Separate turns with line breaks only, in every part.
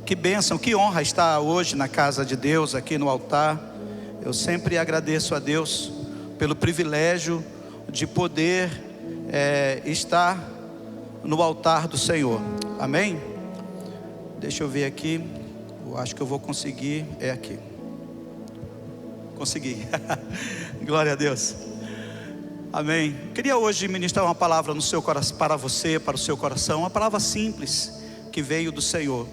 Que bênção, que honra estar hoje na casa de Deus, aqui no altar. Eu sempre agradeço a Deus pelo privilégio de poder estar no altar do Senhor. Amém? Deixa eu ver aqui. Eu acho que eu vou conseguir. É aqui. Consegui. Glória a Deus. Amém. Queria hoje ministrar uma palavra no seu coração, para você, para o seu coração. Uma palavra simples que veio do Senhor.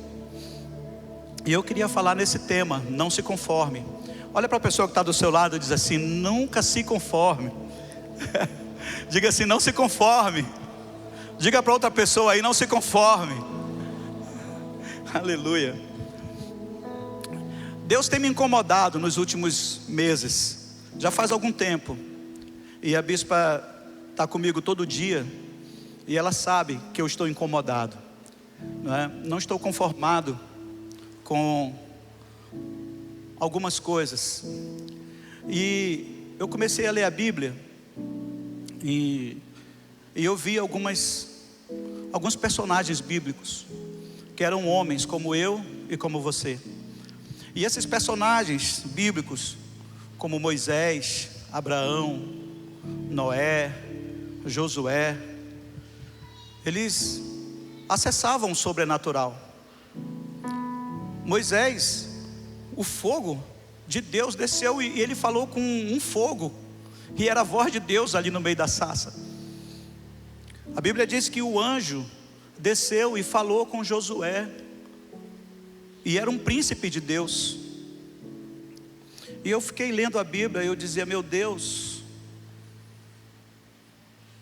E eu queria falar nesse tema: não se conforme. Olha para a pessoa que está do seu lado e diz assim: nunca se conforme. Diga assim: não se conforme. Diga para outra pessoa aí: não se conforme. Aleluia. Deus tem me incomodado nos últimos meses, já faz algum tempo. E a bispa está comigo todo dia, e ela sabe que eu estou incomodado, não é? Não estou conformado com algumas coisas. E eu comecei a ler a Bíblia, e eu vi alguns personagens bíblicos, que eram homens como eu e como você. E esses personagens bíblicos, como Moisés, Abraão, Noé, Josué, eles acessavam o sobrenatural. Moisés, o fogo de Deus desceu e ele falou com um fogo, e era a voz de Deus ali no meio da sarça. A Bíblia diz que o anjo desceu e falou com Josué, e era um príncipe de Deus. E eu fiquei lendo a Bíblia e eu dizia: meu Deus,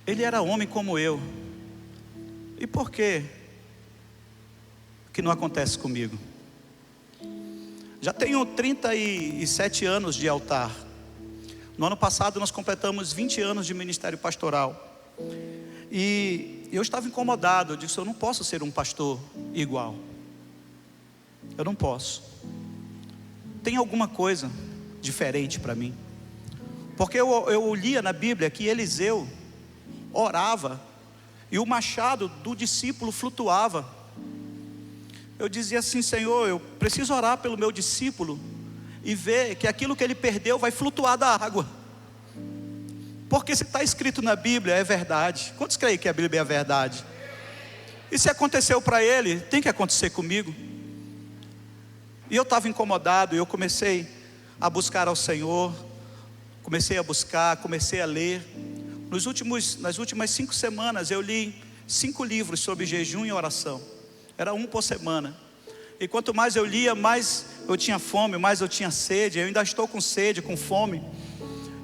ele era homem como eu. E por que não acontece comigo? Já tenho 37 anos de altar. No ano passado nós completamos 20 anos de ministério pastoral. E eu estava incomodado. Eu disse: eu não posso ser um pastor igual. Eu não posso. Tem alguma coisa diferente para mim. Porque eu lia na Bíblia que Eliseu orava e o machado do discípulo flutuava. Eu dizia assim: Senhor, eu preciso orar pelo meu discípulo e ver que aquilo que ele perdeu vai flutuar da água. Porque se está escrito na Bíblia, é verdade. Quantos creem que a Bíblia é a verdade? E se aconteceu para ele, tem que acontecer comigo. E eu estava incomodado, e eu comecei a buscar ao Senhor. Comecei a buscar, comecei a ler. Nas últimas 5 semanas eu li 5 livros sobre jejum e oração. Era um por semana. E quanto mais eu lia, mais eu tinha fome, mais eu tinha sede. Eu ainda estou com sede, com fome.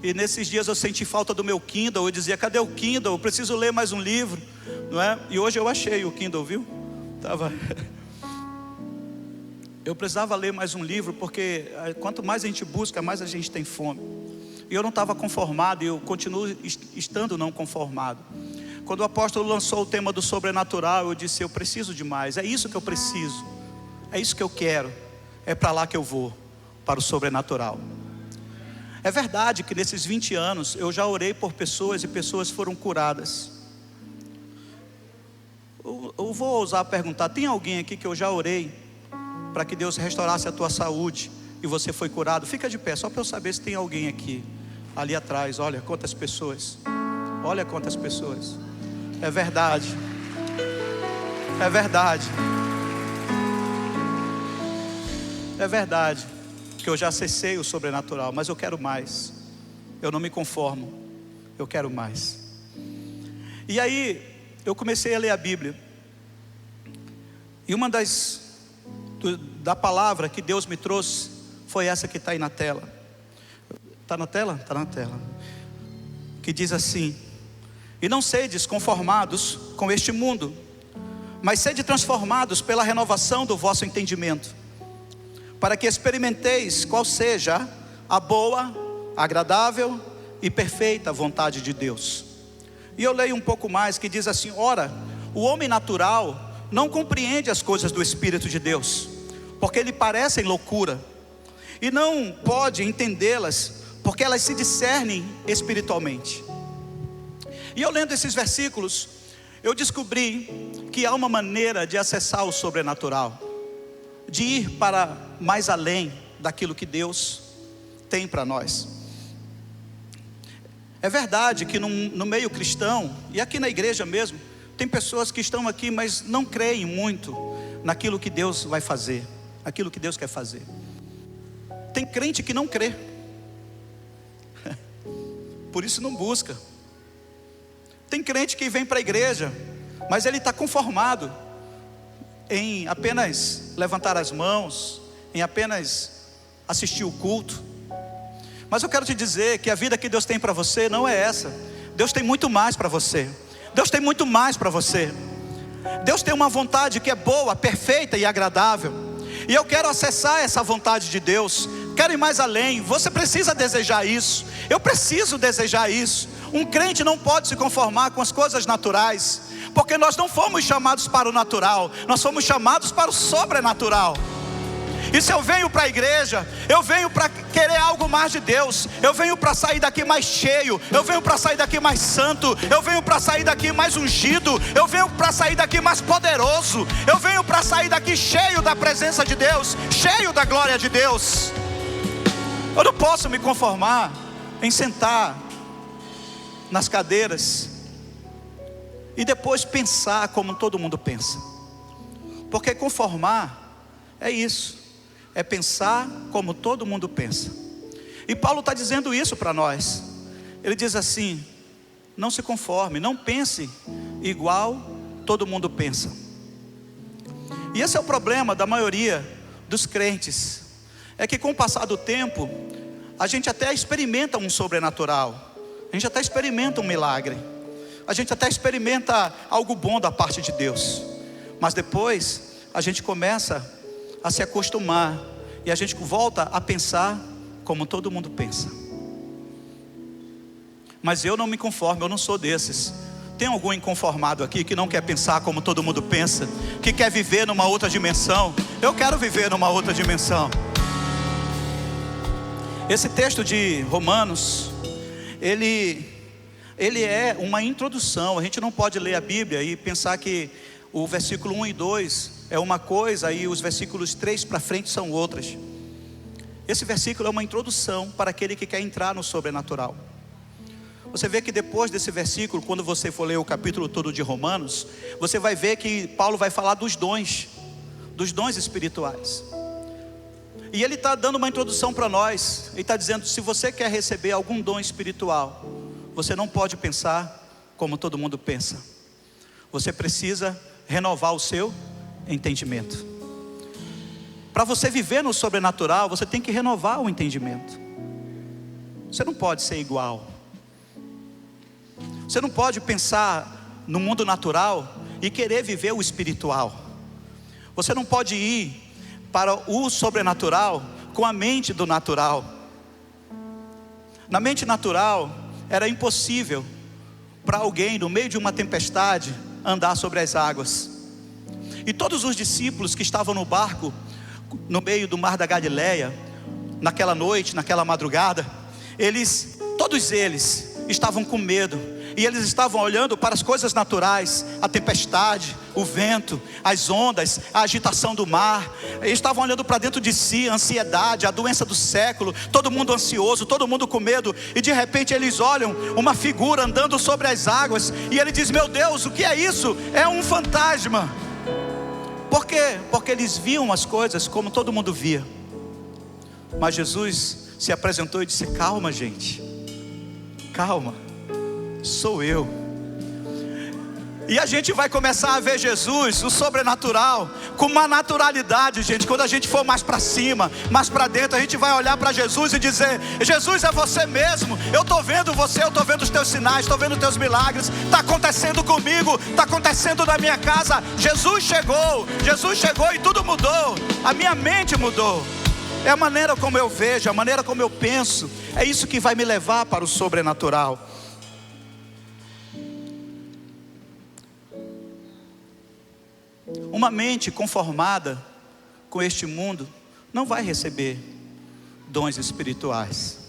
E nesses dias eu senti falta do meu Kindle. Eu dizia: cadê o Kindle? Eu preciso ler mais um livro, não é? E hoje eu achei o Kindle, viu? Eu precisava ler mais um livro, porque quanto mais a gente busca, mais a gente tem fome. E eu não estava conformado, e eu continuo estando não conformado. Quando o apóstolo lançou o tema do sobrenatural, eu disse: eu preciso de mais. É isso que eu preciso, é isso que eu quero. É para lá que eu vou, para o sobrenatural. É verdade que nesses 20 anos eu já orei por pessoas, e pessoas foram curadas. Eu vou ousar perguntar: tem alguém aqui que eu já orei para que Deus restaurasse a tua saúde e você foi curado? Fica de pé, só para eu saber se tem alguém aqui. Ali atrás, olha quantas pessoas. Olha quantas pessoas. É verdade. É verdade. É verdade que eu já acessei o sobrenatural, mas eu quero mais. Eu não me conformo, eu quero mais. E aí eu comecei a ler a Bíblia. E uma da palavra que Deus me trouxe foi essa que está aí na tela. Está na tela? Está na tela. Que diz assim: e não sedes conformados com este mundo, mas sede transformados pela renovação do vosso entendimento, para que experimenteis qual seja a boa, agradável e perfeita vontade de Deus. E eu leio um pouco mais, que diz assim: ora, o homem natural não compreende as coisas do Espírito de Deus, porque lhe parecem loucura, e não pode entendê-las, porque elas se discernem espiritualmente. E eu lendo esses versículos, eu descobri que há uma maneira de acessar o sobrenatural, de ir para mais além daquilo que Deus tem para nós. É verdade que no meio cristão, e aqui na igreja mesmo, tem pessoas que estão aqui, mas não creem muito naquilo que Deus vai fazer, aquilo que Deus quer fazer. Tem crente que não crê, por isso não busca. Tem crente que vem para a igreja, mas ele está conformado em apenas levantar as mãos, em apenas assistir o culto. Mas eu quero te dizer que a vida que Deus tem para você não é essa. Deus tem muito mais para você. Deus tem muito mais para você. Deus tem uma vontade que é boa, perfeita e agradável. E eu quero acessar essa vontade de Deus. Quero ir mais além. Você precisa desejar isso. Eu preciso desejar isso. Um crente não pode se conformar com as coisas naturais, porque nós não fomos chamados para o natural, nós fomos chamados para o sobrenatural. E se eu venho para a igreja, eu venho para querer algo mais de Deus. Eu venho para sair daqui mais cheio. Eu venho para sair daqui mais santo. Eu venho para sair daqui mais ungido. Eu venho para sair daqui mais poderoso. Eu venho para sair daqui cheio da presença de Deus, cheio da glória de Deus. Eu não posso me conformar em sentar nas cadeiras e depois pensar como todo mundo pensa. Porque conformar é isso. É pensar como todo mundo pensa. E Paulo está dizendo isso para nós. Ele diz assim: não se conforme, não pense igual todo mundo pensa. E esse é o problema da maioria dos crentes. É que com o passar do tempo, a gente até experimenta um sobrenatural. A gente até experimenta um milagre. A gente até experimenta algo bom da parte de Deus. Mas depois, a gente começa a se acostumar, e a gente volta a pensar como todo mundo pensa. Mas eu não me conformo, eu não sou desses. Tem algum inconformado aqui que não quer pensar como todo mundo pensa, que quer viver numa outra dimensão? Eu quero viver numa outra dimensão. Esse texto de Romanos, ele é uma introdução. A gente não pode ler a Bíblia e pensar que o versículo 1 e 2 é uma coisa e os versículos 3 para frente são outras. Esse versículo é uma introdução para aquele que quer entrar no sobrenatural. Você vê que depois desse versículo, quando você for ler o capítulo todo de Romanos, você vai ver que Paulo vai falar dos dons espirituais. E ele está dando uma introdução para nós. Ele está dizendo: se você quer receber algum dom espiritual, você não pode pensar como todo mundo pensa. Você precisa renovar o seu entendimento. Para você viver no sobrenatural, você tem que renovar o entendimento. Você não pode ser igual. Você não pode pensar no mundo natural e querer viver o espiritual. Você não pode ir para o sobrenatural com a mente do natural. Na mente natural, era impossível para alguém no meio de uma tempestade andar sobre as águas. E todos os discípulos que estavam no barco, no meio do mar da Galileia, naquela noite, naquela madrugada, todos eles estavam com medo. E eles estavam olhando para as coisas naturais, a tempestade, o vento, as ondas, a agitação do mar. Eles estavam olhando para dentro de si, a ansiedade, a doença do século, todo mundo ansioso, todo mundo com medo. E de repente eles olham uma figura andando sobre as águas, e ele diz: meu Deus, o que é isso? É um fantasma. Por quê? Porque eles viam as coisas como todo mundo via. Mas Jesus se apresentou e disse: calma, gente, calma, sou eu. E a gente vai começar a ver Jesus, o sobrenatural, com uma naturalidade, gente. Quando a gente for mais para cima, mais para dentro, a gente vai olhar para Jesus e dizer: Jesus, é você mesmo. Eu estou vendo você, eu estou vendo os teus sinais, estou vendo os teus milagres. Está acontecendo comigo, está acontecendo na minha casa. Jesus chegou e tudo mudou. A minha mente mudou. É a maneira como eu vejo, a maneira como eu penso. É isso que vai me levar para o sobrenatural. Uma mente conformada com este mundo não vai receber dons espirituais.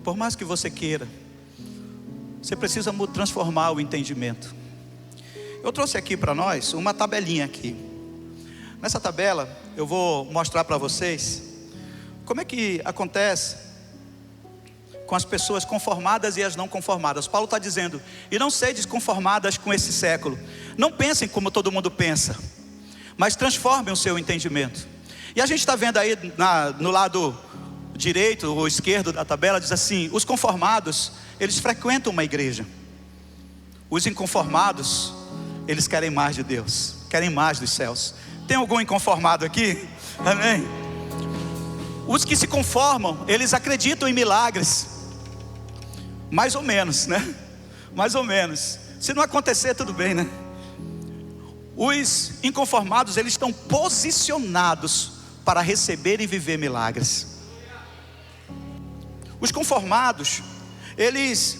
Por mais que você queira, você precisa transformar o entendimento. Eu trouxe aqui para nós uma tabelinha aqui. Nessa tabela eu vou mostrar para vocês como é que acontece com as pessoas conformadas e as não conformadas. Paulo está dizendo: e não sedes conformadas com esse século. Não pensem como todo mundo pensa, mas transformem o seu entendimento. E a gente está vendo aí no lado direito ou esquerdo da tabela, diz assim: os conformados, eles frequentam uma igreja. Os inconformados, eles querem mais de Deus, querem mais dos céus. Tem algum inconformado aqui? Amém? Os que se conformam, eles acreditam em milagres. Mais ou menos, né? Mais ou menos. Se não acontecer, tudo bem, né? Os inconformados, eles estão posicionados para receber e viver milagres. Os conformados, eles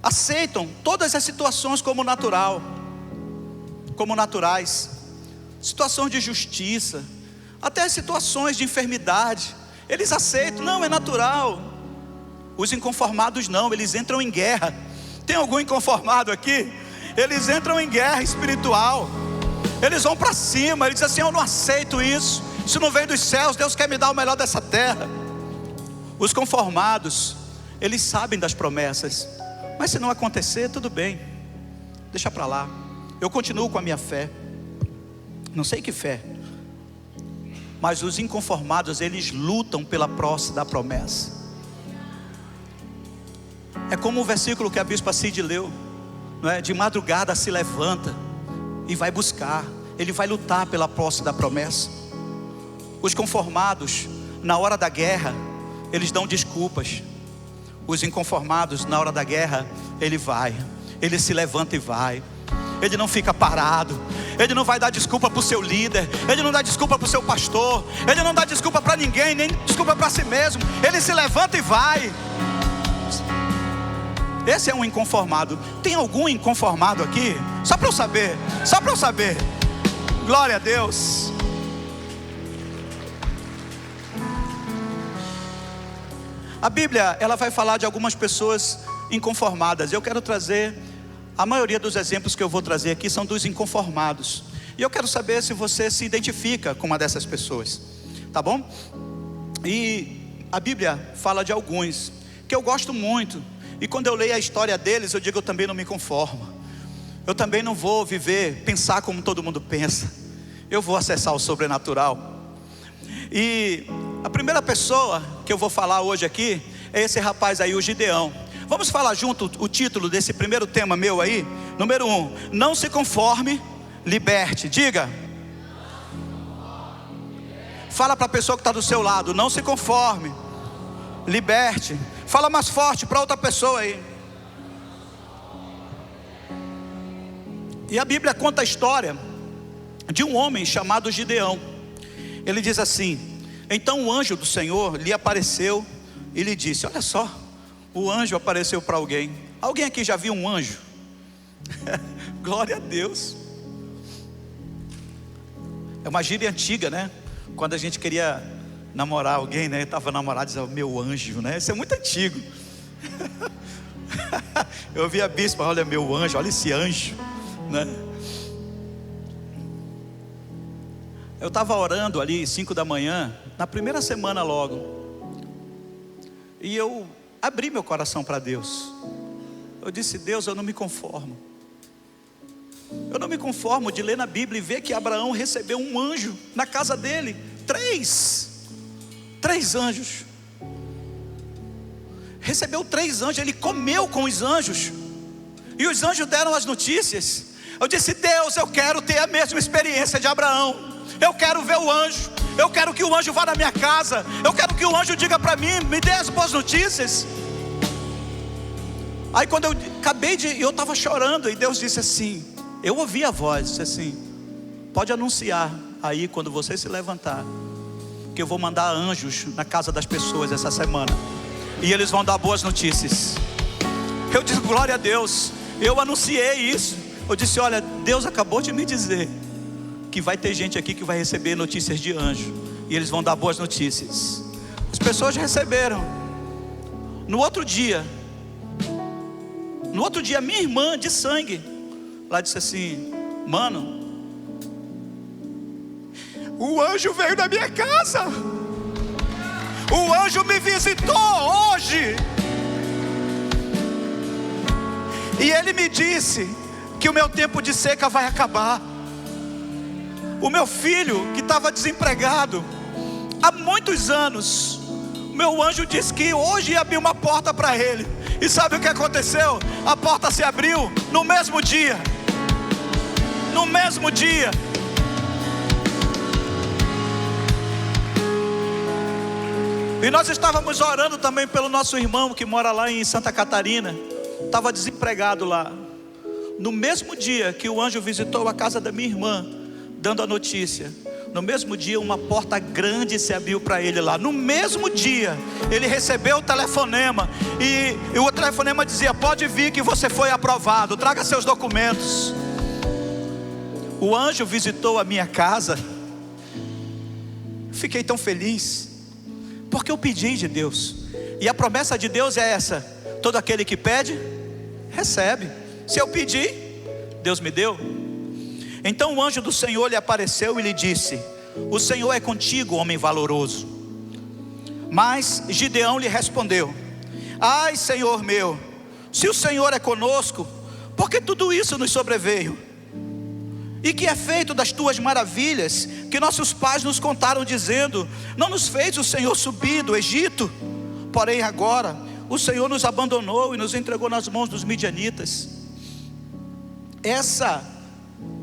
aceitam todas as situações como naturais. Situações de justiça, até situações de enfermidade, eles aceitam, não, é natural. Os inconformados não, eles entram em guerra. Tem algum inconformado aqui? Eles entram em guerra espiritual. Eles vão para cima, eles dizem assim: eu não aceito isso, isso não veio dos céus, Deus quer me dar o melhor dessa terra. Os conformados, eles sabem das promessas, mas se não acontecer, tudo bem, deixa para lá, eu continuo com a minha fé. Não sei que fé, mas os inconformados, eles lutam pela posse da promessa. É como o versículo que a bispa Cid leu, não é? De madrugada se levanta e vai buscar, ele vai lutar pela posse da promessa. Os conformados, na hora da guerra, eles dão desculpas. Os inconformados, na hora da guerra, ele se levanta e vai. Ele não fica parado, ele não vai dar desculpa para o seu líder, ele não dá desculpa para o seu pastor, ele não dá desculpa para ninguém, nem desculpa para si mesmo. Ele se levanta e vai. Esse é um inconformado. Tem algum inconformado aqui? Só para eu saber. Glória a Deus. A Bíblia, ela vai falar de algumas pessoas inconformadas. Eu quero trazer, a maioria dos exemplos que eu vou trazer aqui são dos inconformados. E eu quero saber se você se identifica com uma dessas pessoas, tá bom? E a Bíblia fala de alguns que eu gosto muito. E quando eu leio a história deles, eu digo: eu também não me conformo. Eu também não vou pensar como todo mundo pensa. Eu vou acessar o sobrenatural. E a primeira pessoa que eu vou falar hoje aqui é esse rapaz aí, o Gideão. Vamos falar junto o título desse primeiro tema meu aí? Número 1, não se conforme, liberte. Diga. Fala para a pessoa que está do seu lado: não se conforme, liberte. Fala mais forte para outra pessoa aí. E a Bíblia conta a história de um homem chamado Gideão. Ele diz assim: então o anjo do Senhor lhe apareceu e lhe disse. Olha só, o anjo apareceu para alguém. Alguém aqui já viu um anjo? Glória a Deus. É uma gíria antiga, né? Quando a gente queria namorar alguém, né? Estava namorado, dizia: meu anjo, né? Isso é muito antigo. Eu ouvi a bispa: olha meu anjo, olha esse anjo, né? Eu estava orando ali 5 da manhã, na primeira semana logo, e eu abri meu coração para Deus. Eu disse: Deus, eu não me conformo. Eu não me conformo de ler na Bíblia e ver que Abraão recebeu um anjo na casa dele. Três anjos. Recebeu 3 anjos, ele comeu com os anjos. E os anjos deram as notícias. Eu disse: Deus, eu quero ter a mesma experiência de Abraão. Eu quero ver o anjo. Eu quero que o anjo vá na minha casa. Eu quero que o anjo diga para mim, me dê as boas notícias. Aí quando eu eu estava chorando, e Deus disse assim, eu ouvi a voz, disse assim: pode anunciar aí quando você se levantar, que eu vou mandar anjos na casa das pessoas essa semana, e eles vão dar boas notícias. Eu disse: glória a Deus. Eu anunciei isso. Eu disse: olha, Deus acabou de me dizer que vai ter gente aqui que vai receber notícias de anjo, e eles vão dar boas notícias. As pessoas receberam. No outro dia, minha irmã de sangue, ela disse assim: mano, O anjo veio na minha casa. O anjo me visitou hoje. E ele me disse que o meu tempo de seca vai acabar. O meu filho, que estava desempregado há muitos anos, meu anjo disse que hoje ia abrir uma porta para ele. E sabe o que aconteceu? A porta se abriu no mesmo dia. No mesmo dia. E nós estávamos orando também pelo nosso irmão que mora lá em Santa Catarina. Estava desempregado lá. No mesmo dia que o anjo visitou a casa da minha irmã, dando a notícia, no mesmo dia uma porta grande se abriu para ele lá. No mesmo dia ele recebeu o telefonema, e o telefonema dizia: pode vir que você foi aprovado, traga seus documentos. O anjo visitou a minha casa. Fiquei tão feliz, porque eu pedi de Deus, e a promessa de Deus é essa: todo aquele que pede, recebe. Se eu pedir, Deus me deu. Então o anjo do Senhor lhe apareceu e lhe disse: o Senhor é contigo, homem valoroso. Mas Gideão lhe respondeu: ai, Senhor meu, se o Senhor é conosco, por que tudo isso nos sobreveio? E que é feito das tuas maravilhas, que nossos pais nos contaram dizendo: não nos fez o Senhor subir do Egito? Porém agora o Senhor nos abandonou e nos entregou nas mãos dos midianitas. Esse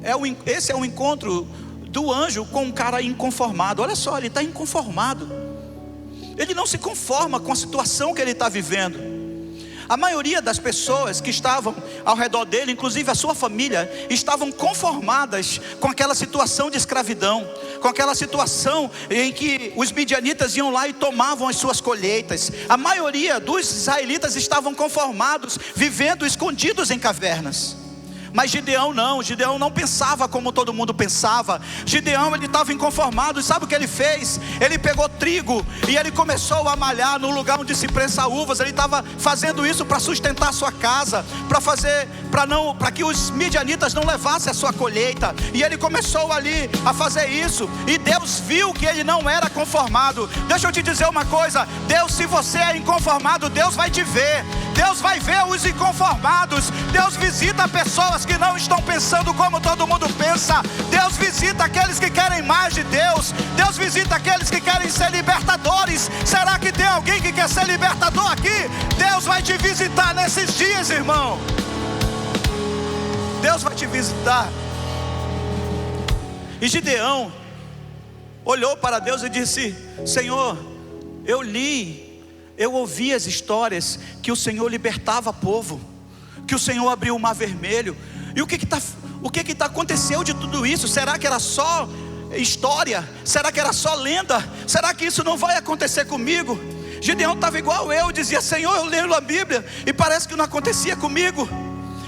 é o encontro do anjo com um cara inconformado. Olha só, ele está inconformado. Ele não se conforma com a situação que ele está vivendo. A maioria das pessoas que estavam ao redor dele, inclusive a sua família, estavam conformadas com aquela situação de escravidão, com aquela situação em que os midianitas iam lá e tomavam as suas colheitas. A maioria dos israelitas estavam conformados, vivendo escondidos em cavernas. Mas Gideão não pensava como todo mundo pensava. Gideão, ele estava inconformado. E sabe o que ele fez? Ele pegou trigo e ele começou a malhar no lugar onde se prensa uvas. Ele estava fazendo isso para sustentar a sua casa, para que os midianitas não levassem a sua colheita. E ele começou ali a fazer isso, e Deus viu que ele não era conformado. Deixa eu te dizer uma coisa: Deus, se você é inconformado, Deus vai te ver. Deus vai ver os inconformados. Deus visita pessoas que não estão pensando como todo mundo pensa. Deus visita aqueles que querem mais de Deus. Deus visita aqueles que querem ser libertadores. Será que tem alguém que quer ser libertador aqui? Deus vai te visitar nesses dias, irmão. Deus vai te visitar. E Gideão olhou para Deus e disse: Senhor, eu ouvi as histórias que o Senhor libertava o povo, que o Senhor abriu o mar vermelho. E o que aconteceu de tudo isso? Será que era só história? Será que era só lenda? Será que isso não vai acontecer comigo? Gideão estava igual eu, dizia: Senhor, eu leio a Bíblia e parece que não acontecia comigo.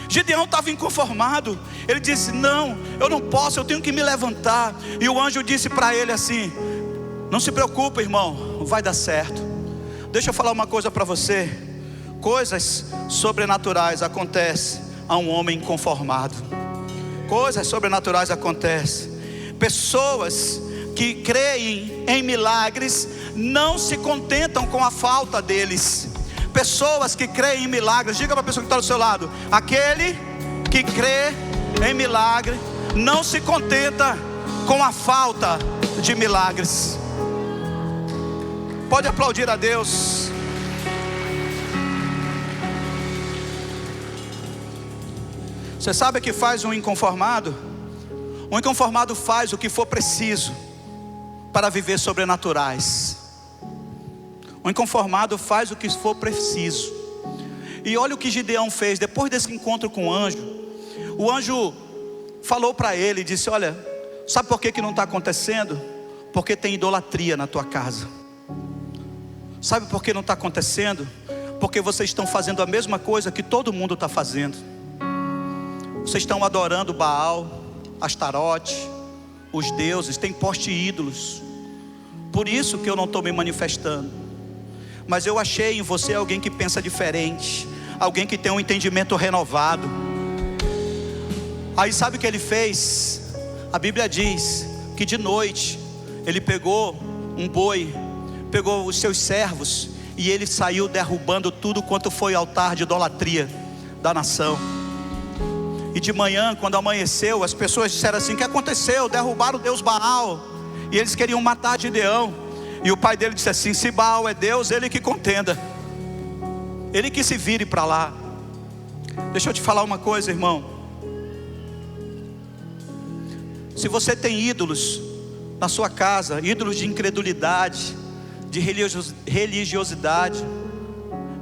Gideão estava inconformado. Ele disse: não, eu não posso, eu tenho que me levantar. E o anjo disse para ele assim: não se preocupe, irmão, vai dar certo. Deixa eu falar uma coisa para você: coisas sobrenaturais acontecem a um homem inconformado. Coisas sobrenaturais acontecem. Pessoas que creem em milagres não se contentam com a falta deles. Pessoas que creem em milagres, diga para a pessoa que está do seu lado: aquele que crê em milagre não se contenta com a falta de milagres. Pode aplaudir a Deus. Você sabe o que faz um inconformado? Um inconformado faz o que for preciso para viver sobrenaturais. Um inconformado faz o que for preciso. E olha o que Gideão fez depois desse encontro com o anjo. O anjo falou para ele e disse: olha, sabe por que não está acontecendo? Porque tem idolatria na tua casa. Sabe por que não está acontecendo? Porque vocês estão fazendo a mesma coisa que todo mundo está fazendo. Vocês estão adorando Baal, Astarote, os deuses, tem poste ídolos. Por isso que eu não estou me manifestando. Mas eu achei em você alguém que pensa diferente, alguém que tem um entendimento renovado. Aí sabe o que ele fez? A Bíblia diz que de noite ele pegou um boi, pegou os seus servos, e ele saiu derrubando tudo quanto foi altar de idolatria da nação. E de manhã, quando amanheceu, as pessoas disseram assim: o que aconteceu? Derrubaram o Deus Baal, e eles queriam matar Gideão. E o pai dele disse assim: se Baal é Deus, ele que contenda, ele que se vire para lá. Deixa eu te falar uma coisa, irmão. Se você tem ídolos na sua casa, ídolos de incredulidade, de religiosidade,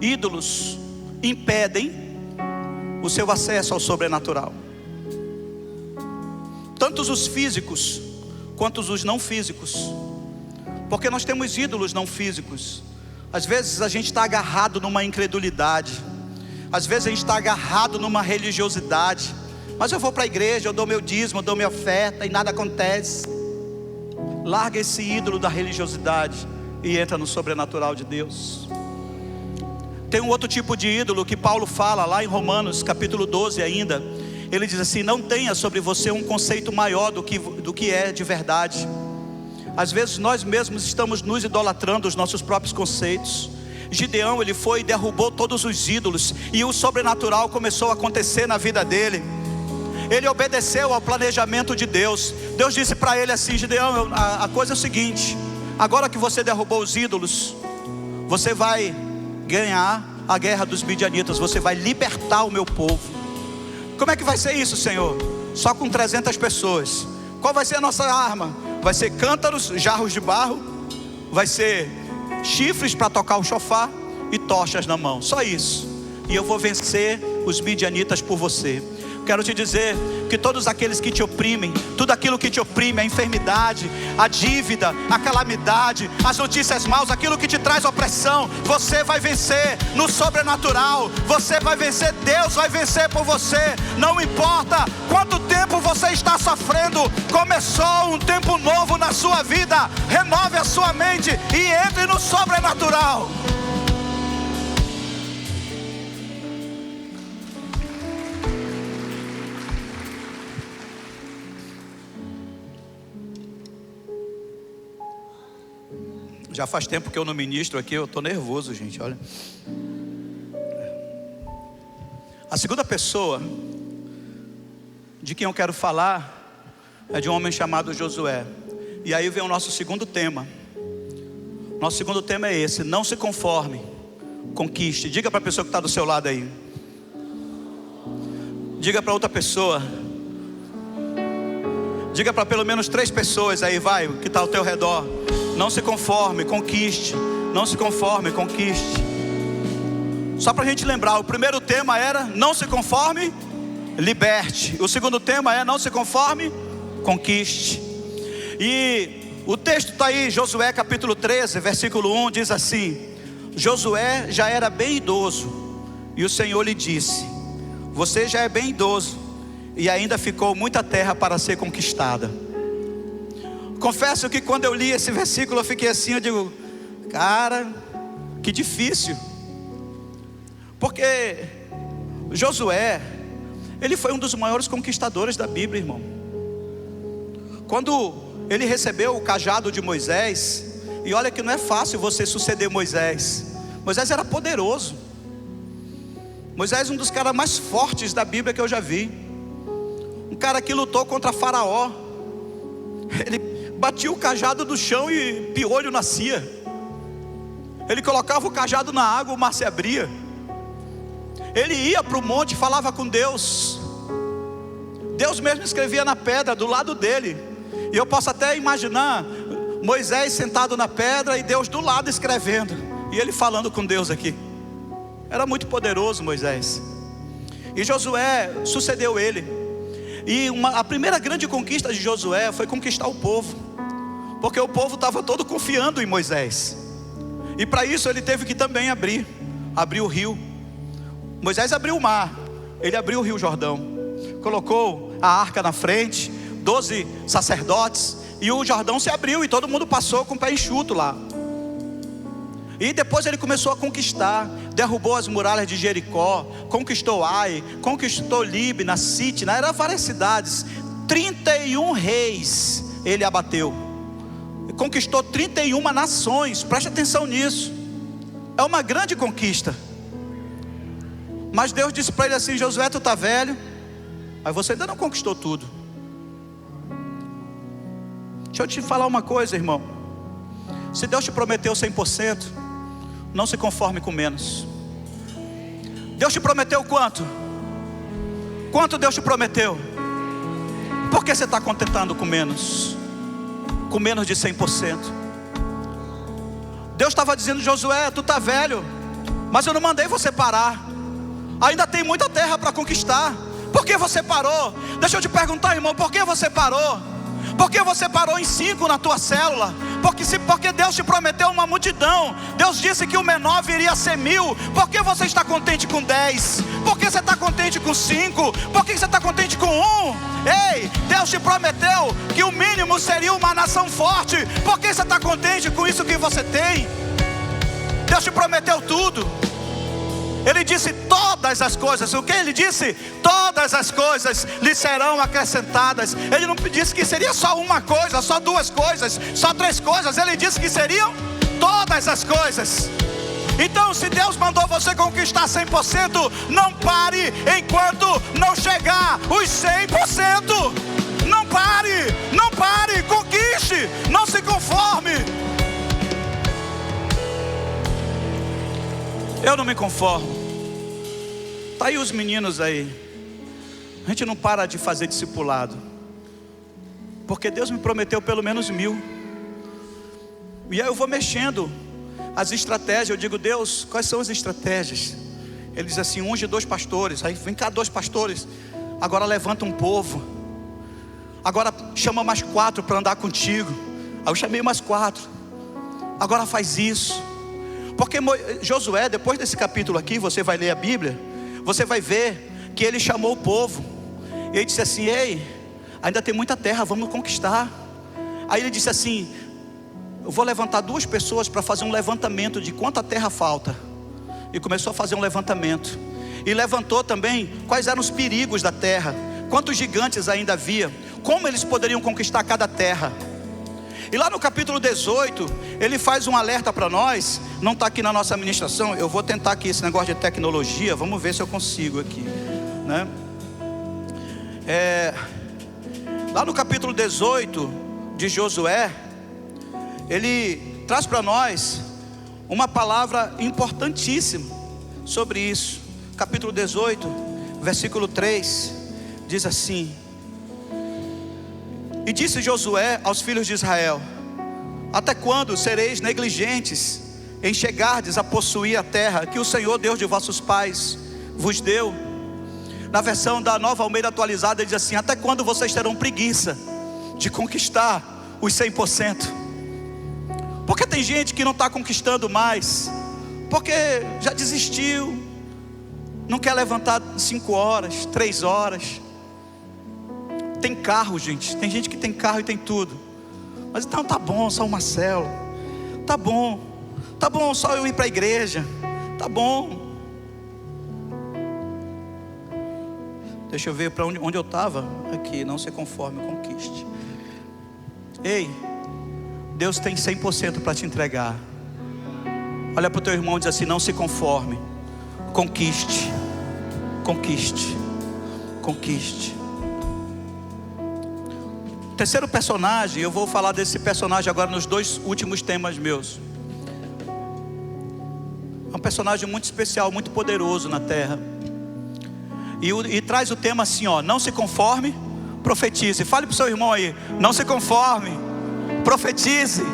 ídolos impedem o seu acesso ao sobrenatural. Tantos os físicos quanto os não físicos. Porque nós temos ídolos não físicos. Às vezes a gente está agarrado numa incredulidade, às vezes a gente está agarrado numa religiosidade. Mas eu vou para a igreja, eu dou meu dízimo, eu dou minha oferta e nada acontece. Larga esse ídolo da religiosidade e entra no sobrenatural de Deus. Tem um outro tipo de ídolo que Paulo fala lá em Romanos capítulo 12 ainda. Ele diz assim: não tenha sobre você um conceito maior do que é de verdade. Às vezes nós mesmos estamos nos idolatrando os nossos próprios conceitos. Gideão, ele foi e derrubou todos os ídolos, e o sobrenatural começou a acontecer na vida dele. Ele obedeceu ao planejamento de Deus. Deus disse para ele assim: Gideão, a coisa é o seguinte: agora que você derrubou os ídolos, você vai ganhar a guerra dos midianitas, você vai libertar o meu povo. Como é que vai ser isso, Senhor? Só com 300 pessoas. Qual vai ser a nossa arma? Vai ser cântaros, jarros de barro, vai ser chifres para tocar o chofar e tochas na mão. Só isso. E eu vou vencer os midianitas por você. Quero te dizer que todos aqueles que te oprimem, tudo aquilo que te oprime, a enfermidade, a dívida, a calamidade, as notícias maus, aquilo que te traz opressão, você vai vencer no sobrenatural. Você vai vencer, Deus vai vencer por você. Não importa quanto tempo você está sofrendo, começou um tempo novo na sua vida. Renove a sua mente e entre no sobrenatural. Já faz tempo que eu não ministro aqui, eu estou nervoso, gente, olha. A segunda pessoa de quem eu quero falar é de um homem chamado Josué. E aí vem o nosso segundo tema. Nosso segundo tema é esse: não se conforme, conquiste. Diga para a pessoa que está do seu lado aí. Diga para outra pessoa. Diga para pelo menos 3 pessoas aí, vai, que está ao teu redor. Não se conforme, conquiste. Não se conforme, conquiste. Só para a gente lembrar, o primeiro tema era não se conforme, liberte. O segundo tema é não se conforme, conquiste. E o texto está aí, Josué capítulo 13, versículo 1, diz assim: Josué já era bem idoso, e o Senhor lhe disse: você já é bem idoso, e ainda ficou muita terra para ser conquistada. Confesso que quando eu li esse versículo eu fiquei assim, eu digo: cara, que difícil. Porque Josué, ele foi um dos maiores conquistadores da Bíblia, irmão. Quando ele recebeu o cajado de Moisés, e olha que não é fácil você suceder Moisés. Moisés era poderoso. Moisés é um dos caras mais fortes da Bíblia que eu já vi. Um cara que lutou contra Faraó. Ele batia o cajado no chão e piolho nascia. Ele colocava o cajado na água, o mar se abria. Ele ia para o monte e falava com Deus. Deus mesmo escrevia na pedra do lado dele. E eu posso até imaginar Moisés sentado na pedra e Deus do lado escrevendo, e ele falando com Deus aqui. Era muito poderoso Moisés. E Josué sucedeu ele. E a primeira grande conquista de Josué foi conquistar o povo, porque o povo estava todo confiando em Moisés. E para isso ele teve que também abrir o rio. Moisés abriu o mar, ele abriu o rio Jordão, colocou a arca na frente, 12 sacerdotes, e o Jordão se abriu e todo mundo passou com o pé enxuto lá. E depois ele começou a conquistar, derrubou as muralhas de Jericó, conquistou Ai, conquistou Líbina, Sitna, eram várias cidades. 31 reis ele abateu. conquistou 31 nações. Preste atenção nisso. É uma grande conquista. Mas Deus disse para ele assim: Josué, tu está velho, mas você ainda não conquistou tudo. Deixa eu te falar uma coisa, irmão. Se Deus te prometeu 100%, não se conforme com menos. Deus te prometeu quanto? Quanto Deus te prometeu? Por que você está contentando com menos? Com menos de 100%. Deus estava dizendo: Josué, tu está velho, mas eu não mandei você parar. Ainda tem muita terra para conquistar. Por que você parou? Deixa eu te perguntar, irmão, por que você parou? Por que você parou em 5 na tua célula? Porque Deus te prometeu uma multidão. Deus disse que o menor viria a ser 1000. Por que você está contente com 10? Por que você está contente com 5? Por que você está contente com 1? Ei, Deus te prometeu que o mínimo seria uma nação forte. Por que você está contente com isso que você tem? Deus te prometeu tudo. Ele disse todas as coisas. O que ele disse? Todas as coisas lhe serão acrescentadas. Ele não disse que seria só uma coisa, só 2 coisas, só 3 coisas. Ele disse que seriam todas as coisas. Então, se Deus mandou você conquistar 100%, não pare enquanto não chegar os 100%. Não pare, conquiste, não se conforme. Eu não me conformo. Está aí os meninos aí. A gente não para de fazer discipulado, porque Deus me prometeu pelo menos 1000. E aí eu vou mexendo as estratégias. Eu digo: Deus, quais são as estratégias? Ele diz assim: unge 2 pastores. Aí vem cá 2 pastores. Agora levanta um povo. Agora chama mais 4 para andar contigo. Aí eu chamei mais 4. Agora faz isso. Porque Josué, depois desse capítulo aqui, você vai ler a Bíblia, você vai ver que ele chamou o povo. E ele disse assim: ei, ainda tem muita terra, vamos conquistar. Aí ele disse assim: eu vou levantar 2 pessoas para fazer um levantamento de quanta terra falta. E começou a fazer um levantamento. E levantou também quais eram os perigos da terra, quantos gigantes ainda havia, como eles poderiam conquistar cada terra. E lá no capítulo 18, ele faz um alerta para nós. Não está aqui na nossa administração. Eu vou tentar aqui esse negócio de tecnologia. Vamos ver se eu consigo aqui, né? Lá no capítulo 18 de Josué, ele traz para nós uma palavra importantíssima sobre isso. Capítulo 18, versículo 3, diz assim: e disse Josué aos filhos de Israel: até quando sereis negligentes em chegardes a possuir a terra que o Senhor Deus de vossos pais vos deu? Na versão da Nova Almeida atualizada diz assim: até quando vocês terão preguiça de conquistar os 100%? Porque tem gente que não está conquistando mais, porque já desistiu, não quer levantar 5 horas, 3 horas. Tem carro, gente. Tem gente que tem carro e tem tudo. Mas então tá bom, só uma célula. Tá bom só eu ir para a igreja. Tá bom. Deixa eu ver para onde eu estava. Aqui, não se conforme, conquiste. Ei, Deus tem 100% para te entregar. Olha para o teu irmão e diz assim: não se conforme, conquiste. Conquiste. Conquiste. Terceiro personagem, eu vou falar desse personagem agora nos 2 últimos temas meus. É um personagem muito especial, muito poderoso na terra. E traz o tema assim, ó: não se conforme, profetize. Fale para o seu irmão aí: não se conforme, profetize.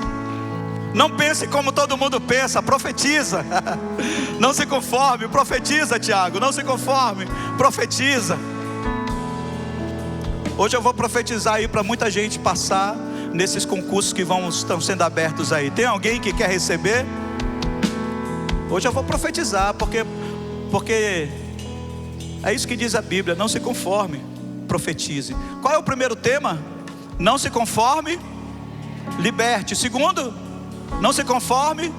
Não pense como todo mundo pensa, profetiza. Não se conforme, profetiza, Tiago. Não se conforme, profetiza. Hoje eu vou profetizar aí para muita gente passar nesses concursos que estão sendo abertos aí. Tem alguém que quer receber? Hoje eu vou profetizar, porque é isso que diz a Bíblia: não se conforme, profetize. Qual é o primeiro tema? Não se conforme, liberte. Segundo, não se conforme,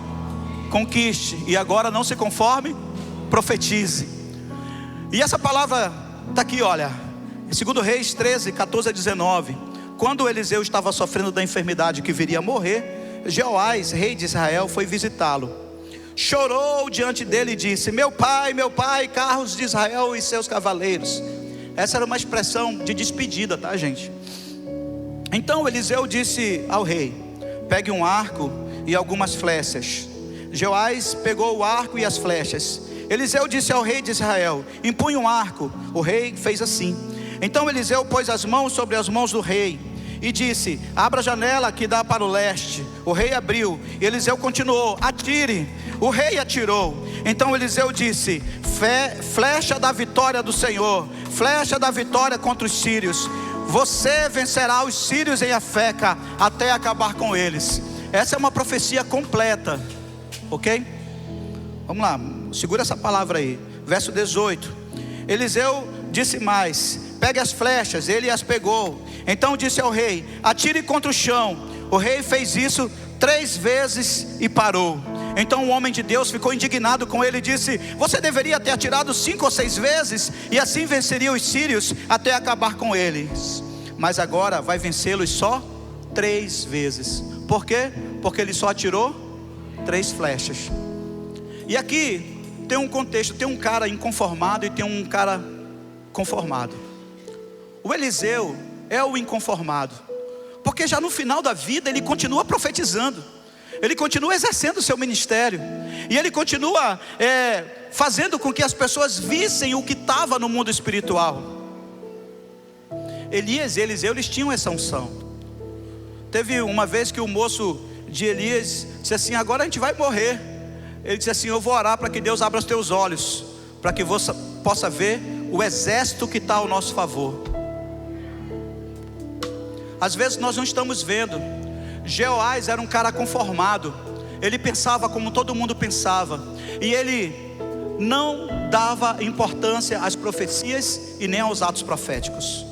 conquiste. E agora, não se conforme, profetize. E essa palavra está aqui, olha, 2 Reis 13, 14 a 19. quando Eliseu estava sofrendo da enfermidade que viria a morrer, Jeoás, rei de Israel, foi visitá-lo. Chorou diante dele e disse: meu pai, carros de Israel e seus cavaleiros. Essa era uma expressão de despedida, tá, gente? Então Eliseu disse ao rei: pegue um arco e algumas flechas. Jeoás pegou o arco e as flechas. Eliseu disse ao rei de Israel: empunhe um arco. O rei fez assim. Então Eliseu pôs as mãos sobre as mãos do rei e disse: abra a janela que dá para o leste. O rei abriu. Eliseu continuou: atire. O rei atirou. Então Eliseu disse: flecha da vitória do Senhor, flecha da vitória contra os sírios. Você vencerá os sírios em Afeca até acabar com eles. Essa é uma profecia completa, ok? Vamos lá, segura essa palavra aí. Verso 18. Eliseu disse mais: pegue as flechas. Ele as pegou. Então disse ao rei: atire contra o chão. O rei fez isso 3 vezes e parou. Então o homem de Deus ficou indignado com ele e disse: você deveria ter atirado 5 ou 6 vezes, e assim venceria os sírios até acabar com eles. Mas agora vai vencê-los só 3 vezes. Por quê? Porque ele só atirou 3 flechas. E aqui tem um contexto, tem um cara inconformado e tem um cara conformado. O Eliseu é o inconformado, porque já no final da vida ele continua profetizando, ele continua exercendo o seu ministério, e ele continua fazendo com que as pessoas vissem o que estava no mundo espiritual. Elias e Eliseu, eles tinham essa unção. Teve uma vez que o moço de Elias disse assim: agora a gente vai morrer. Ele disse assim: eu vou orar para que Deus abra os teus olhos, para que você possa ver o exército que está ao nosso favor. Às vezes nós não estamos vendo. Jeoás era um cara conformado, ele pensava como todo mundo pensava, e ele não dava importância às profecias e nem aos atos proféticos.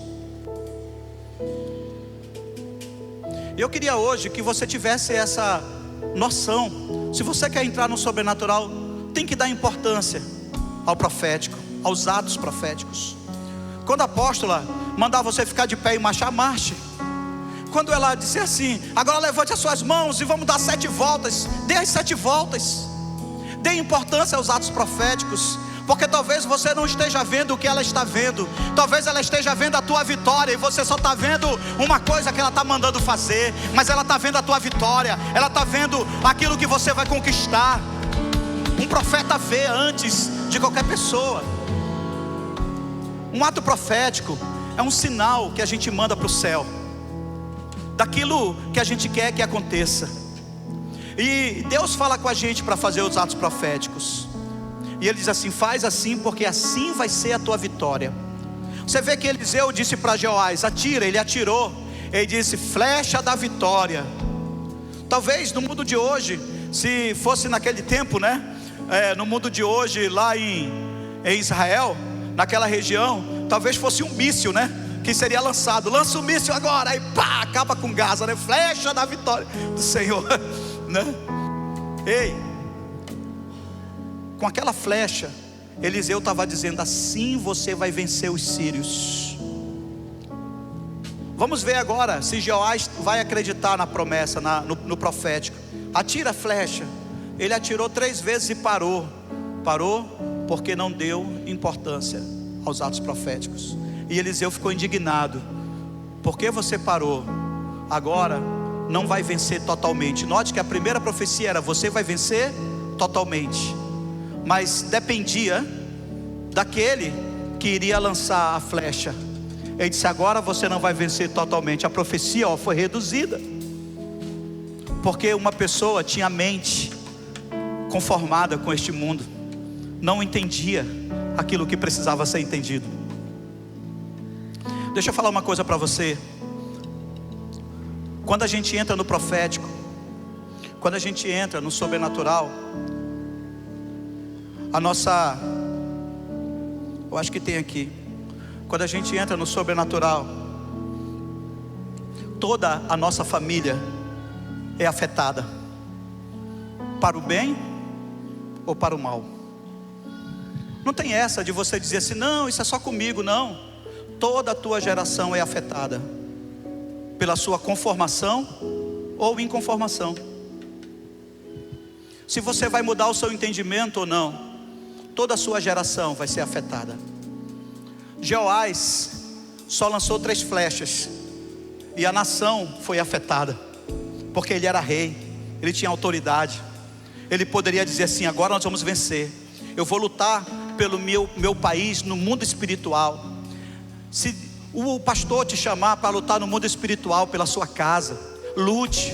Eu queria hoje que você tivesse essa noção. Se você quer entrar no sobrenatural, tem que dar importância ao profético, aos atos proféticos. Quando a apóstola mandar você ficar de pé e marchar, marche. Quando ela disse assim: agora levante as suas mãos e vamos dar 7 voltas, dê as 7 voltas. Dê importância aos atos proféticos, porque talvez você não esteja vendo o que ela está vendo. Talvez ela esteja vendo a tua vitória, e você só está vendo uma coisa que ela está mandando fazer, mas ela está vendo a tua vitória, ela está vendo aquilo que você vai conquistar. Um profeta vê antes de qualquer pessoa. Um ato profético é um sinal que a gente manda para o céu, daquilo que a gente quer que aconteça. E Deus fala com a gente para fazer os atos proféticos, e Ele diz assim: faz assim, porque assim vai ser a tua vitória. Você vê que Eliseu disse para Jeoás: atira. Ele atirou. Ele disse: flecha da vitória. Talvez no mundo de hoje, se fosse naquele tempo, né? No mundo de hoje, lá em Israel, naquela região, talvez fosse um míssil, né? Que seria lançado. Lança o míssil agora, aí pá, acaba com Gaza, né? Flecha da vitória do Senhor, né? Ei, com aquela flecha, Eliseu estava dizendo: assim você vai vencer os sírios. Vamos ver agora se Jeoás vai acreditar na promessa, no profético. Atira a flecha. Ele atirou 3 vezes e parou. Parou porque não deu importância aos atos proféticos. E Eliseu ficou indignado: por que você parou? Agora não vai vencer totalmente. Note que a primeira profecia era: você vai vencer totalmente, mas dependia daquele que iria lançar a flecha. Ele disse: agora você não vai vencer totalmente. A profecia foi reduzida, porque uma pessoa tinha a mente conformada com este mundo, não entendia aquilo que precisava ser entendido. Deixa eu falar uma coisa para você. Quando a gente entra no profético, quando a gente entra no sobrenatural, eu acho que tem aqui, quando a gente entra no sobrenatural, toda a nossa família é afetada, para o bem ou para o mal. Não tem essa de você dizer assim: não, isso é só comigo. Não, toda a tua geração é afetada, pela sua conformação ou inconformação. Se você vai mudar o seu entendimento ou não, toda a sua geração vai ser afetada. Jeoás só lançou 3 flechas e a nação foi afetada, porque ele era rei, ele tinha autoridade. Ele poderia dizer assim: agora nós vamos vencer, eu vou lutar pelo meu país no mundo espiritual. Se o pastor te chamar para lutar no mundo espiritual pela sua casa, lute,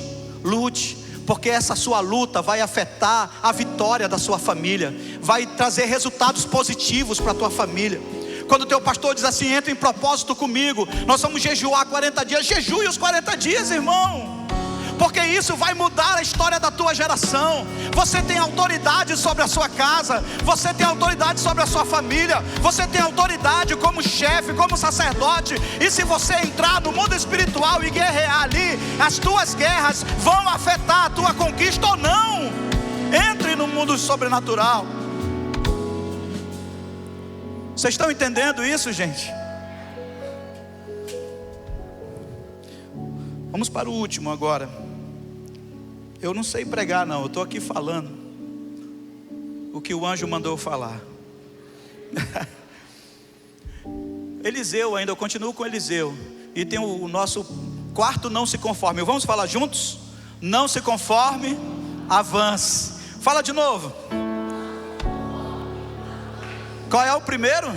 porque essa sua luta vai afetar a vitória da sua família, vai trazer resultados positivos para a tua família. Quando o teu pastor diz assim: entra em propósito comigo, nós vamos jejuar 40 dias, jejue os 40 dias, irmão, porque isso vai mudar a história da tua geração. Você tem autoridade sobre a sua casa, você tem autoridade sobre a sua família, você tem autoridade como chefe, como sacerdote. E se você entrar no mundo espiritual e guerrear ali, as tuas guerras vão afetar a tua conquista ou não. Entre no mundo sobrenatural. Vocês estão entendendo isso, gente? Vamos para o último agora. Eu não sei pregar não, eu estou aqui falando o que o anjo mandou falar. Eliseu ainda, eu continuo com Eliseu. E tem o nosso quarto não se conforme. Vamos falar juntos? Não se conforme, avance. Fala de novo. Qual é o primeiro?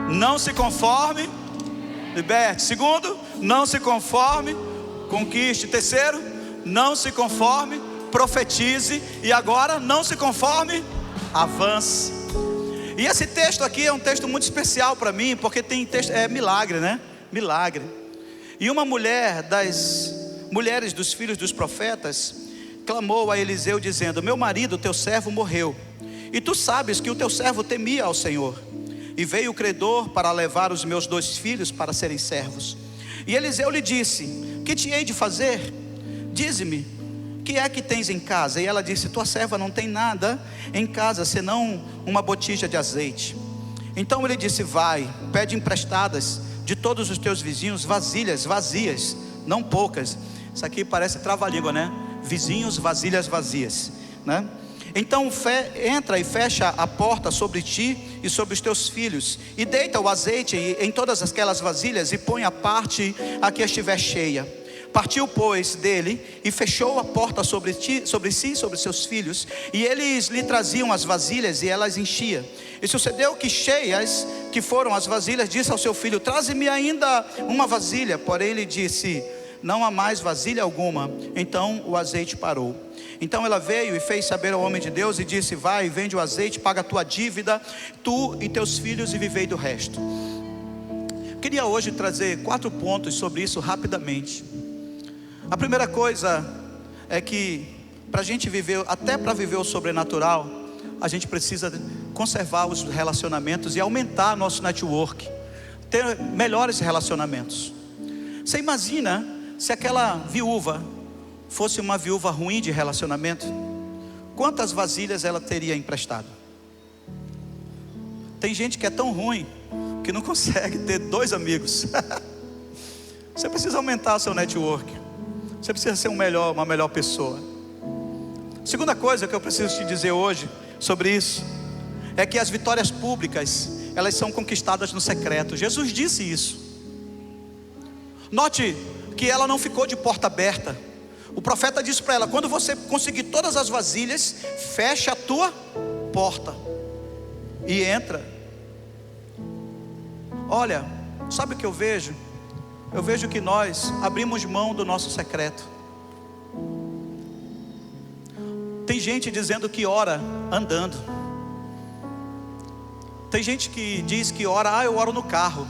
Não se conforme, liberte. Segundo, não se conforme, conquiste. Terceiro, não se conforme, profetize. E agora, não se conforme, avance. E esse texto aqui é um texto muito especial para mim, porque tem texto, é milagre, né? Milagre. E uma mulher das mulheres dos filhos dos profetas clamou a Eliseu dizendo: meu marido, teu servo, morreu, e tu sabes que o teu servo temia ao Senhor, e veio o credor para levar os meus 2 filhos para serem servos. E Eliseu lhe disse: que te hei de fazer? Dize-me, que é que tens em casa? E ela disse: tua serva não tem nada em casa, senão uma botija de azeite. Então ele disse: vai, pede emprestadas de todos os teus vizinhos vasilhas vazias, não poucas. Isso aqui parece trava-língua, né? Vizinhos, vasilhas vazias, né? Então entra e fecha a porta sobre ti e sobre os teus filhos, e deita o azeite em todas aquelas vasilhas, e põe a parte a que estiver cheia. Partiu, pois, dele e fechou a porta sobre si e sobre seus filhos, e eles lhe traziam as vasilhas e elas enchia. E sucedeu que, cheias que foram as vasilhas, disse ao seu filho: traze-me ainda uma vasilha. Porém ele disse: não há mais vasilha alguma. Então o azeite parou. Então ela veio e fez saber ao homem de Deus e disse: vai, vende o azeite, paga a tua dívida, tu e teus filhos, e vivei do resto. Queria hoje trazer 4 pontos sobre isso rapidamente. A primeira coisa é que para a gente viver, até para viver o sobrenatural, a gente precisa conservar os relacionamentos e aumentar nosso network, ter melhores relacionamentos. Você imagina se aquela viúva fosse uma viúva ruim de relacionamento? Quantas vasilhas ela teria emprestado? Tem gente que é tão ruim que não consegue ter 2 amigos. Você precisa aumentar o seu network. Você precisa ser uma melhor pessoa. Segunda coisa que eu preciso te dizer hoje sobre isso é que as vitórias públicas, elas são conquistadas no secreto. Jesus disse isso. Note que ela não ficou de porta aberta. O profeta disse para ela: quando você conseguir todas as vasilhas, fecha a tua porta e entra. Olha, sabe o que eu vejo? Eu vejo que nós abrimos mão do nosso secreto. Tem gente dizendo que ora andando. Tem gente que diz que ora: eu oro no carro.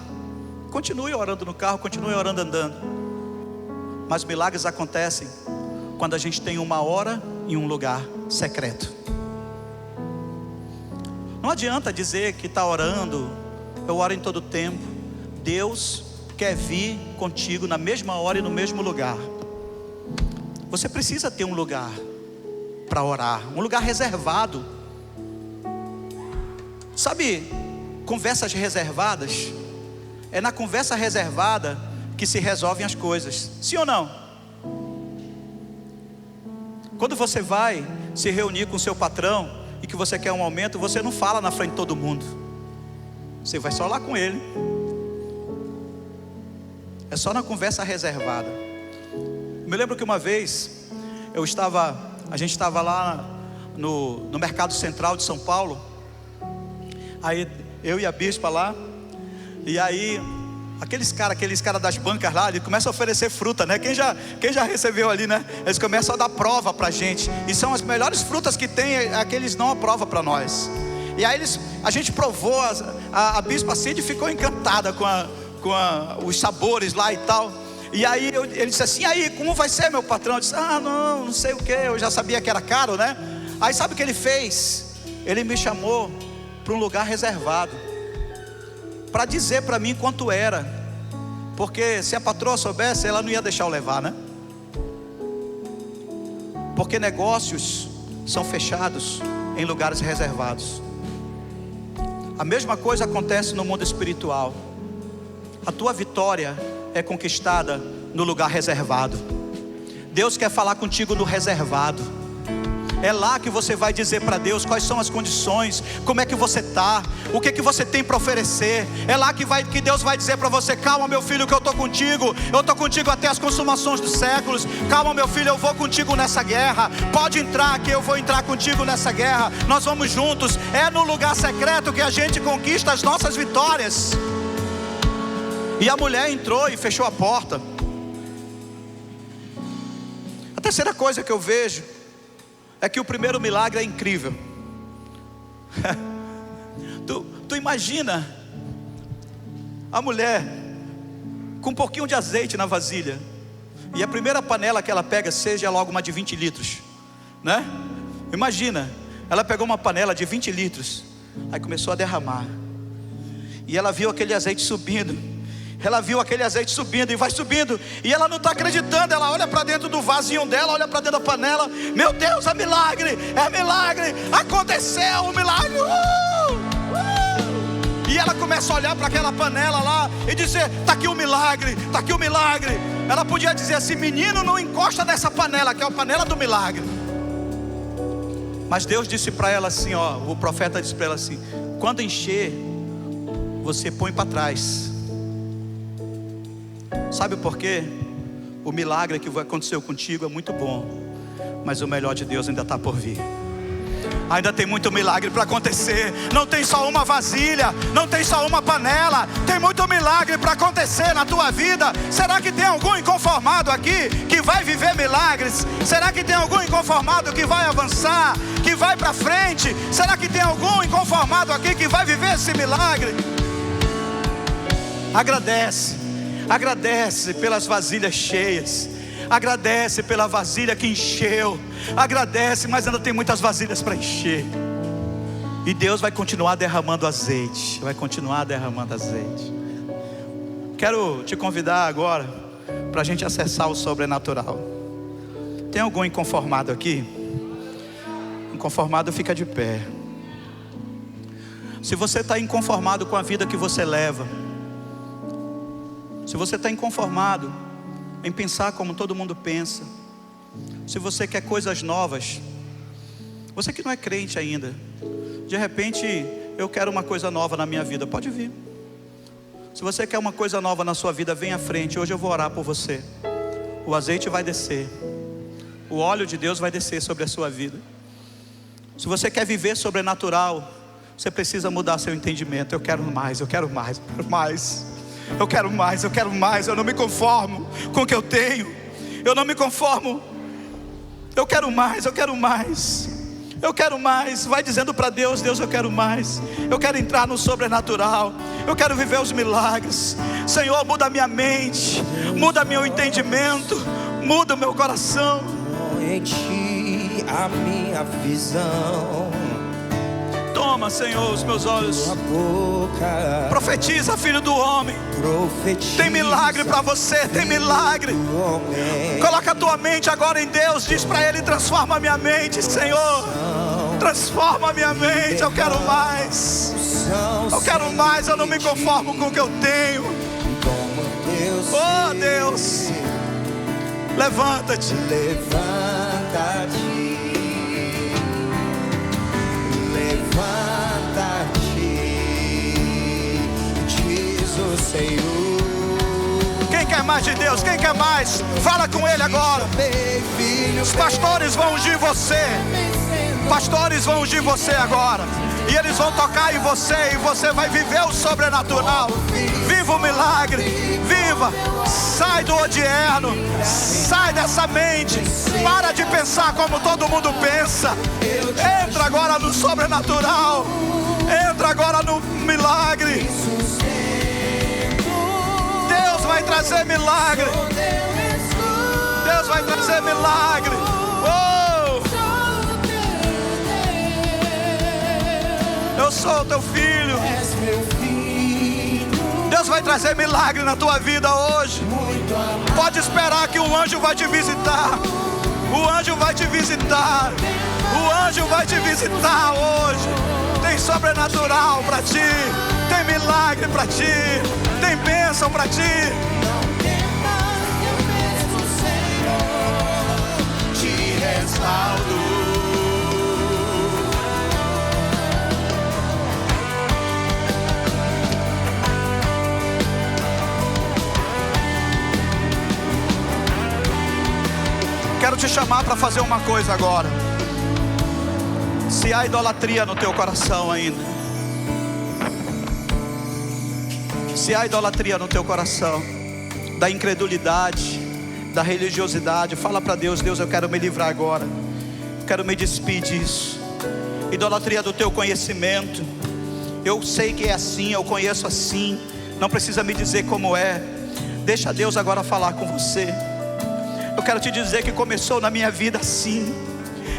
Continue orando no carro, continue orando andando. Mas milagres acontecem quando a gente tem uma hora em um lugar secreto. Não adianta dizer que está orando, eu oro em todo tempo. Deus quer vir contigo na mesma hora e no mesmo lugar. Você precisa ter um lugar para orar, um lugar reservado. Sabe, conversas reservadas? É na conversa reservada que se resolvem as coisas. Sim ou não? Quando você vai se reunir com seu patrão e que você quer um aumento, você não fala na frente de todo mundo. Você vai só lá com ele. É só na conversa reservada. Me lembro que uma vez a gente estava lá no Mercado Central de São Paulo. Aí eu e a bispa lá. E aí aqueles cara das bancas lá, eles começam a oferecer fruta, né? Quem já recebeu ali, né? Eles começam a dar prova pra gente. E são as melhores frutas que tem, aqueles não aprovam pra nós. E aí a gente provou, a bispa Cid ficou encantada com os sabores lá e tal. E aí ele disse assim: aí, como vai ser, meu patrão? Eu disse: não sei o que, eu já sabia que era caro, né? Aí sabe o que ele fez? Ele me chamou para um lugar reservado, para dizer para mim quanto era. Porque se a patroa soubesse, ela não ia deixar eu levar, né? Porque negócios são fechados em lugares reservados. A mesma coisa acontece no mundo espiritual. A tua vitória é conquistada no lugar reservado. Deus quer falar contigo no reservado. É lá que você vai dizer para Deus quais são as condições, como é que você está, o que você tem para oferecer. É lá que Deus vai dizer para você: calma, meu filho, que eu estou contigo até as consumações dos séculos. Calma, meu filho, eu vou contigo nessa guerra. Pode entrar que eu vou entrar contigo nessa guerra. Nós vamos juntos. É no lugar secreto que a gente conquista as nossas vitórias. E a mulher entrou e fechou a porta. A terceira coisa que eu vejo é que o primeiro milagre é incrível. Tu imagina a mulher com um pouquinho de azeite na vasilha, e a primeira panela que ela pega seja logo uma de 20 litros, né? Imagina, ela pegou uma panela de 20 litros, aí começou a derramar, e ela viu aquele azeite subindo. Ela viu aquele azeite subindo e vai subindo, e ela não está acreditando. Ela olha para dentro do vasinho dela, olha para dentro da panela. Meu Deus, é milagre, aconteceu o milagre. E ela começa a olhar para aquela panela lá e dizer: está aqui o milagre, está aqui o milagre. Ela podia dizer assim: menino, não encosta nessa panela, que é a panela do milagre. Mas Deus disse para ela assim, o profeta disse para ela assim: quando encher, você põe para trás. Sabe por quê? O milagre que aconteceu contigo é muito bom, mas o melhor de Deus ainda está por vir. Ainda tem muito milagre para acontecer. Não tem só uma vasilha, não tem só uma panela. Tem muito milagre para acontecer na tua vida. Será que tem algum inconformado aqui que vai viver milagres? Será que tem algum inconformado que vai avançar, que vai para frente? Será que tem algum inconformado aqui que vai viver esse milagre? Agradece pelas vasilhas cheias. Agradece pela vasilha que encheu. Agradece, mas ainda tem muitas vasilhas para encher. E Deus vai continuar derramando azeite. Quero te convidar agora para a gente acessar o sobrenatural. Tem algum inconformado aqui? Inconformado, fica de pé. Se você está inconformado com a vida que você leva, se você está inconformado em pensar como todo mundo pensa, se você quer coisas novas, você que não é crente ainda, de repente, eu quero uma coisa nova na minha vida, pode vir. Se você quer uma coisa nova na sua vida, vem à frente, hoje eu vou orar por você. O azeite vai descer, o óleo de Deus vai descer sobre a sua vida. Se você quer viver sobrenatural, você precisa mudar seu entendimento. Eu quero mais. Eu não me conformo com o que eu tenho. Eu não me conformo. Eu quero mais. Vai dizendo para Deus: Deus, eu quero mais. Eu quero entrar no sobrenatural. Eu quero viver os milagres. Senhor, muda minha mente, muda meu entendimento, muda o meu coração.
Em ti a minha visão.
Toma, Senhor, os meus olhos. Profetiza, filho do homem. Tem milagre para você, tem milagre. Coloca a tua mente agora em Deus. Diz para Ele: transforma a minha mente, Senhor. Transforma a minha mente. Eu quero mais. Eu não me conformo com o que eu tenho.
eu sei.
Oh Deus, levanta-te.
Levanta-te, levanta-te, diz o Senhor.
Quem quer mais de Deus? Quem quer mais? Fala com Ele agora. Os pastores vão ungir você. Pastores vão ungir você agora. E eles vão tocar em você. E você vai viver o sobrenatural. Viva o milagre. Viva. Sai do odierno. Sai dessa mente. Para de pensar como todo mundo pensa. Entra agora no sobrenatural. Entra agora no milagre. Deus vai trazer milagre. Deus vai trazer milagre. Oh! Eu sou teu filho. Deus vai trazer milagre na tua vida hoje. Pode esperar que o anjo vai te visitar. O anjo vai te visitar. O anjo vai te visitar hoje. Tem sobrenatural para ti. Tem milagre para ti. Tem bênção para ti.
Não temas, eu mesmo, Senhor, te respaldo.
Quero te chamar para fazer uma coisa agora. Se há idolatria no teu coração ainda, se há idolatria no teu coração, da incredulidade, da religiosidade, fala para Deus: Deus, eu quero me livrar agora. Quero me despir disso. Idolatria do teu conhecimento. Eu sei que é assim, eu conheço assim. Não precisa me dizer como é. Deixa Deus agora falar com você. Eu quero te dizer que começou na minha vida assim.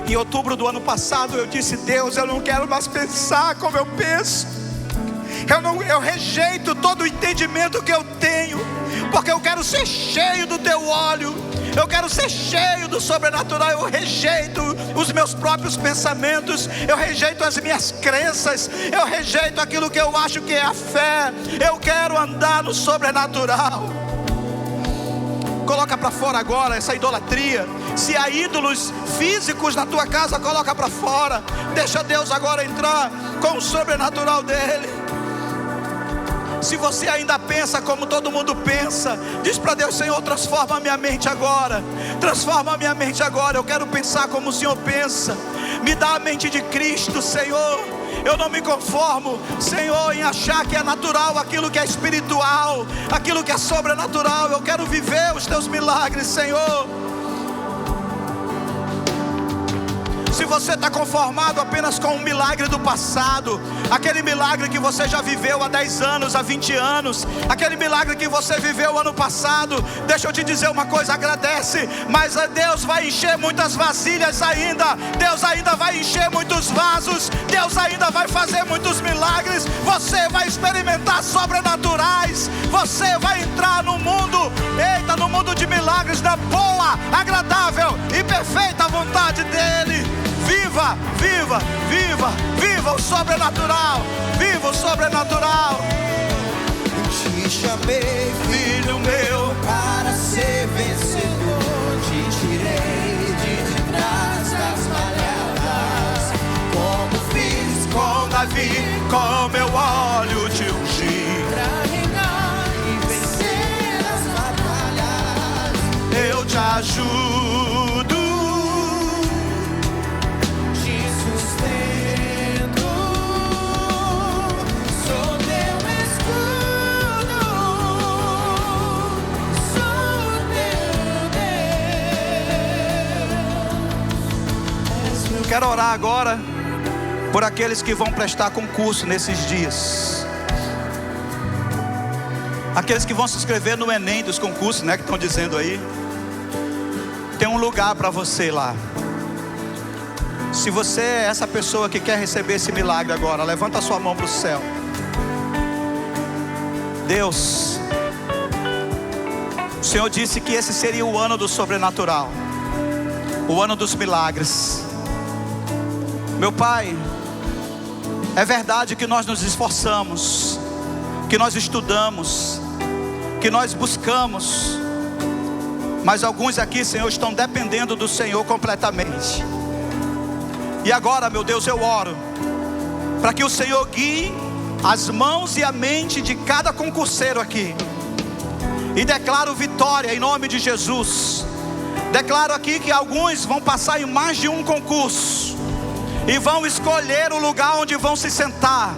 Em outubro do ano passado eu disse: Deus, eu não quero mais pensar como eu penso. Eu rejeito todo o entendimento que eu tenho, porque eu quero ser cheio do teu óleo. Eu quero ser cheio do sobrenatural. Eu rejeito os meus próprios pensamentos. Eu rejeito as minhas crenças. Eu rejeito aquilo que eu acho que é a fé. Eu quero andar no sobrenatural. Coloca para fora agora essa idolatria. Se há ídolos físicos na tua casa, coloca para fora. Deixa Deus agora entrar com o sobrenatural dele. Se você ainda pensa como todo mundo pensa, diz para Deus: Senhor, transforma a minha mente agora. Transforma a minha mente agora. Eu quero pensar como o Senhor pensa. Me dá a mente de Cristo, Senhor. Eu não me conformo, Senhor, em achar que é natural aquilo que é espiritual, aquilo que é sobrenatural. Eu quero viver os teus milagres, Senhor. Se você está conformado apenas com um milagre do passado, aquele milagre que você já viveu há 10 anos, há 20 anos, aquele milagre que você viveu ano passado, deixa eu te dizer uma coisa: agradece, mas Deus vai encher muitas vasilhas ainda. Deus ainda vai encher muitos vasos. Deus ainda vai fazer muitos milagres. Você vai experimentar sobrenaturais. Você vai entrar no mundo, no mundo de milagres, na boa, agradável e perfeita vontade dele. Viva, viva, viva, viva o sobrenatural. Viva o sobrenatural.
Te chamei, filho meu, para ser vencedor. Te tirei de trás das malhadas, como fiz
Com Davi, com meu óleo te ungi.
pra reinar e vencer as batalhas.
Eu te ajudo. Quero orar agora por aqueles que vão prestar concurso nesses dias. Aqueles que vão se inscrever no Enem dos concursos, né, que estão dizendo aí. Tem um lugar para você lá. Se você é essa pessoa que quer receber esse milagre agora, levanta a sua mão para o céu. Deus, o Senhor disse que esse seria o ano do sobrenatural, o ano dos milagres. Meu Pai, é verdade que nós nos esforçamos, que nós estudamos, que nós buscamos, mas alguns aqui, Senhor, estão dependendo do Senhor completamente. E agora, meu Deus, eu oro para que o Senhor guie as mãos e a mente de cada concurseiro aqui, e declaro vitória em nome de Jesus. Declaro aqui que alguns vão passar em mais de um concurso e vão escolher o lugar onde vão se sentar.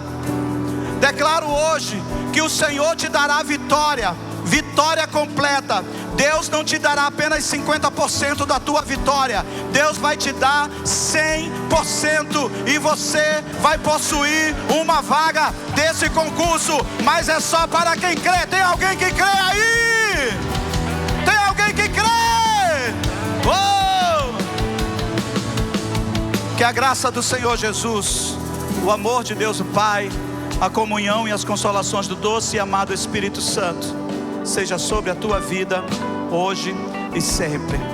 Declaro hoje que o Senhor te dará vitória, vitória completa. Deus não te dará apenas 50% da tua vitória, Deus vai te dar 100%, e você vai possuir uma vaga desse concurso, mas é só para quem crê. Tem alguém que crê aí? Tem alguém que crê? Oh! Que a graça do Senhor Jesus, o amor de Deus o Pai, a comunhão e as consolações do doce e amado Espírito Santo seja sobre a tua vida, hoje e sempre.